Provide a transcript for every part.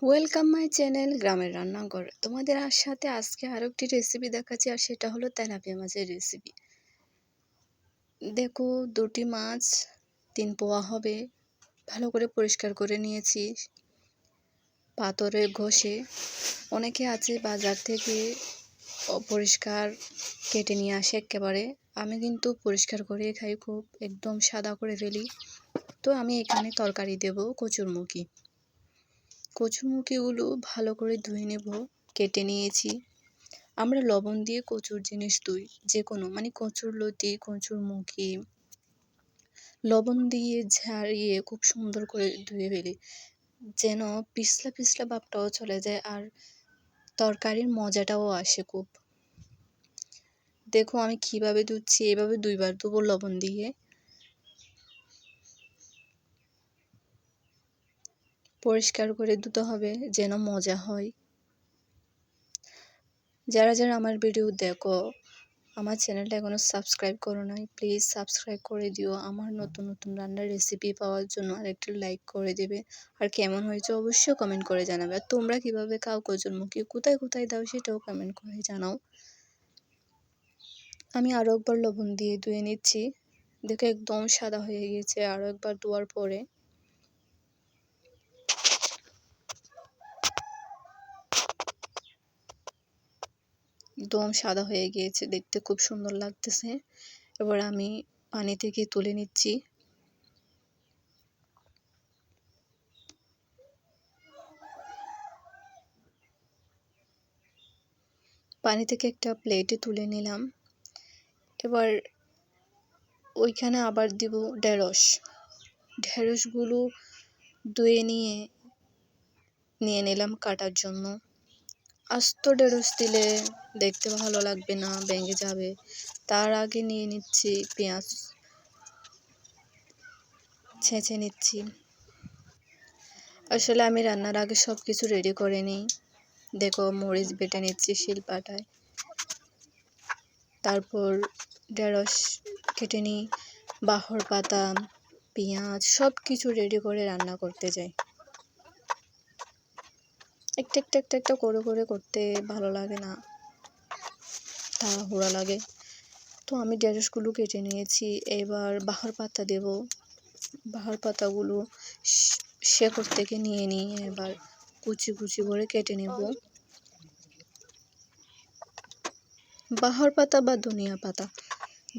Welcome my channel গ্রামের রান্নাঘর। তোমাদের সাথে আজকে আরও একটি রেসিপি দেখাচ্ছি, আর সেটা হলো তেলাপিয়া মাছের রেসিপি। দেখো, দুটি মাছ 3 পোয়া হবে, ভালো করে পরিষ্কার করে নিয়েছি পাথরে ঘষে। অনেকে আছে বাজার থেকে অপরিষ্কার কেটে নিয়ে আসে একেবারে। আমি কিন্তু পরিষ্কার করে খাই, খুব একদম সাদা করে ফেলি। তো আমি এখানে তরকারি দেব কচুরমুখিগুলো ভালো করে ধুয়ে নেব। কেটে নিয়েছি। আমরা লবণ দিয়ে কচুর জিনিস ধুই, যে কোনো কচুর লতি, কচুরমুখি লবণ দিয়ে ঝারিয়ে খুব সুন্দর করে ধুয়ে ফেলি, যেন পিছলা পিছলা ভাবটাও চলে যায় আর তরকারির মজাটাও আসে খুব। দেখো আমি কিভাবে ধুচ্ছি, এভাবে 2বার ধুবো লবণ দিয়ে। পরিষ্কার করে ধুতে হবে যেন মজা হয়। যারা যারা আমার ভিডিও দেখো, আমার চ্যানেলটা এখনও সাবস্ক্রাইব করো নাই, প্লিজ সাবস্ক্রাইব করে দিও। আমার নতুন নতুন রান্নার রেসিপি পাওয়ার জন্য আর একটু লাইক করে দেবে। আর কেমন হয়েছে অবশ্যই কমেন্ট করে জানাবে। আর তোমরা কীভাবে খাও কচুরমুখি, কোথায় কোথায় দাও সেটাও কমেন্ট করে জানাও। আমি আরও একবার লবণ দিয়ে ধুয়ে নিচ্ছি। দেখো একদম সাদা হয়ে গেছে। আরও একবার ধোয়ার পরে একদম সাদা হয়ে গিয়েছে, দেখতে খুব সুন্দর লাগতেছে। এবার আমি পানি থেকে তুলে নিচ্ছি। পানি থেকে একটা প্লেটে তুলে নিলাম। এবার ওইখানে আবার দিব ঢেঁড়সগুলো ধুয়ে নিয়ে নিলাম কাটার জন্য। আস্ত ঢেঁড়স দিলে দেখতে ভালো লাগবে না, ভেঙে যাবে। তার আগে নিয়ে নিচ্ছি পেঁয়াজ, ছেঁচে নিচ্ছি। আসলে আমি রান্নার আগে সব কিছু রেডি করে নিই। দেখো মরিচ বেটে নিচ্ছি শিলপাটায়, তারপর ঢেঁড়স কেটে নিই, বাহর পাতা, পেঁয়াজ সব কিছু রেডি করে রান্না করতে যাই। একটা একটা একটা একটা করে করে করতে ভালো লাগে না, তাড়াহুড়া লাগে। তো আমি ঢেঁড়সগুলো কেটে নিয়েছি। এবার বাহর পাতা দেব। বাহর পাতাগুলো শেকড় থেকে নিয়ে এবার কুচি কুচি করে কেটে নেব। বাহর পাতা বা ধনিয়া পাতা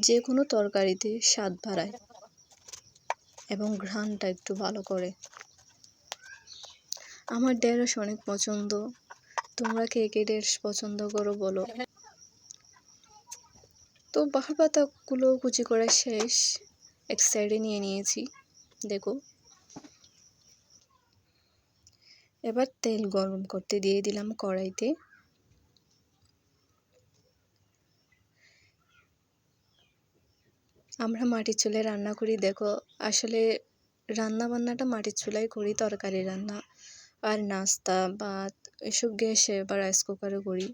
যে কোনো তরকারিতে স্বাদ বাড়ায় এবং ঘ্রাণটা একটু ভালো করে। আমার ঢেঁড়স অনেক পছন্দ। তোমরা কে কে ঢেঁড়স পছন্দ করো বলো। তো বাহর পাতাগুলো কুচি করা শেষ, এক সাইডে নিয়ে নিয়েছি। দেখো এবার তেল গরম করতে দিয়ে দিলাম কড়াইতে। আমরা মাটির চুলায় রান্না করি। দেখো আসলে রান্না বান্নাটা মাটির চুলায় করি, তরকারি রান্না আর নাস্তা ভাত এসব গ্যাসে বা রাইস কুকারে করি।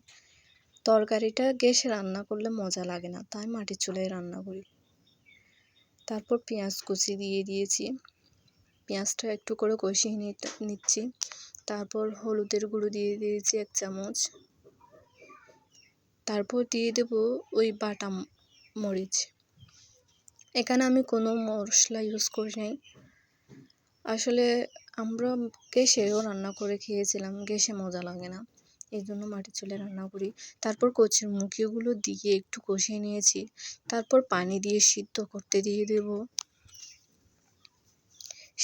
তরকারিটা গ্যাসে রান্না করলে মজা লাগে না, তাই মাটির চুলায় রান্না করি। তারপর পেঁয়াজ কুচি দিয়ে দিয়েছি। পেঁয়াজটা একটু করে কষিয়ে নিচ্ছি। তারপর হলুদের গুঁড়ো দিয়ে দিয়েছি 1 চামচ। তারপর দিয়ে দেব ওই বাটা মরিচ। এখানে আমি কোনো মশলা ইউজ করি নাই। আসলে আমরা গ্যাসেও রান্না করে খেয়েছিলাম, গ্যাসে মজা লাগে না, এই জন্য মাটির চুলায় রান্না করি। তারপর কচুরমুখিগুলো দিয়ে একটু কষিয়ে নিয়েছি। তারপর পানি দিয়ে সিদ্ধ করতে দিয়ে দেব।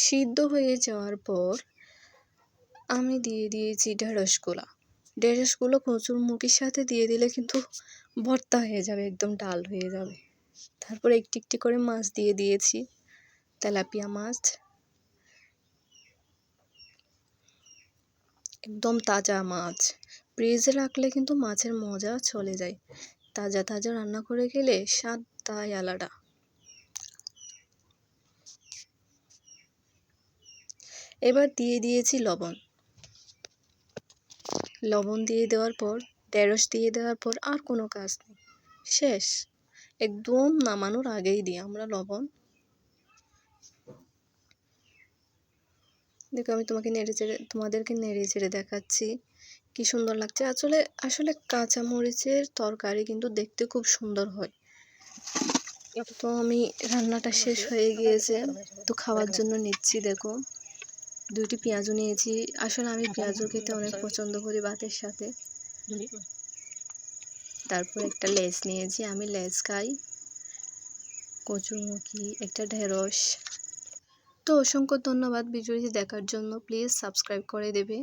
সিদ্ধ হয়ে যাওয়ার পর আমি দিয়ে দিয়েছি ঢেঁড়সগুলো কচুরমুখির সাথে দিয়ে দিলে কিন্তু ভর্তা হয়ে যাবে, একদম ডাল হয়ে যাবে। তারপর একটি একটি করে মাছ দিয়ে দিয়েছি, তেলাপিয়া মাছ, একদম তাজা মাছ। ফ্রিজে রাখলে কিন্তু মাছের মজা চলে যায়, তাজা তাজা রান্না করে খেলে স্বাদটাই আলাদা। এবার দিয়ে দিয়েছি লবণ দিয়ে দেওয়ার পর, ঢেঁড়স দিয়ে দেওয়ার পর আর কোনো কাজ নেই, শেষ। একদম নামানোর আগেই দিই আমরা লবণ। দেখো আমি তোমাদেরকে নেড়ে চেড়ে দেখাচ্ছি কি সুন্দর লাগছে। আসলে আসলে কাঁচামরিচের তরকারি কিন্তু দেখতে খুব সুন্দর হয়। তো আমি রান্নাটা শেষ হয়ে গিয়েছে, তো খাওয়ার জন্য নিচ্ছি। দেখো 2টি পেঁয়াজও নিয়েছি। আসলে আমি পেঁয়াজও খেতে অনেক পছন্দ করি ভাতের সাথে। তারপর একটা লেজ নিয়েছি, আমি লেজ খাই, কচুরমুখী, একটা ঢেঁড়স। তো অসংখ্য ধন্যবাদ ভিডিওটি দেখার জন্য। প্লিজ সাবস্ক্রাইব করে দেবে।